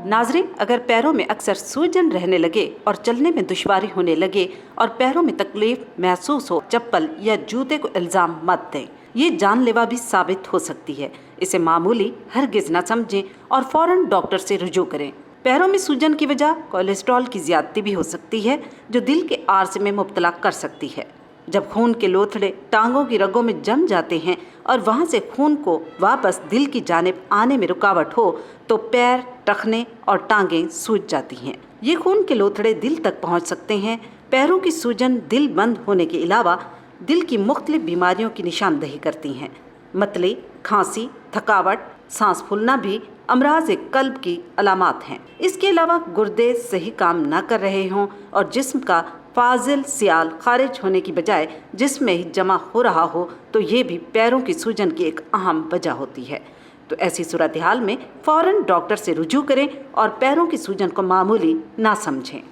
नाज़रीन, अगर पैरों में अक्सर सूजन रहने लगे और चलने में दुश्वारी होने लगे और पैरों में तकलीफ महसूस हो, चप्पल या जूते को इल्ज़ाम मत दें। ये जानलेवा भी साबित हो सकती है। इसे मामूली हरगिज़ न समझें और फ़ौरन डॉक्टर से रुजू करें। पैरों में सूजन की वजह कोलेस्ट्रॉल की ज़्यादती भी हो सकती है, जो दिल के आर्स में मुब्तला कर सकती है। जब खून के लोथड़े टांगों की रगों में जम जाते हैं और वहां से खून को वापस दिल की जानिब आने में रुकावट हो, तो पैर, टखने और टांगें सूज जाती हैं। ये खून के लोथड़े दिल तक पहुंच सकते हैं। पैरों की सूजन दिल बंद होने के अलावा दिल की मुख्तलिफ बीमारियों की निशानदही करती हैं। मतली, खांसी, थकावट, सांस फूलना भी अमराज कल्ब की अलामात हैं। इसके अलावा गुर्दे सही काम न कर रहे हों और जिस्म का फाजिल सियाल खारिज होने की बजाय जिस्म में ही जमा हो रहा हो, तो ये भी पैरों की सूजन की एक अहम वजह होती है। तो ऐसी सूरत हाल में फ़ौरन डॉक्टर से रुजू करें और पैरों की सूजन को मामूली ना समझें।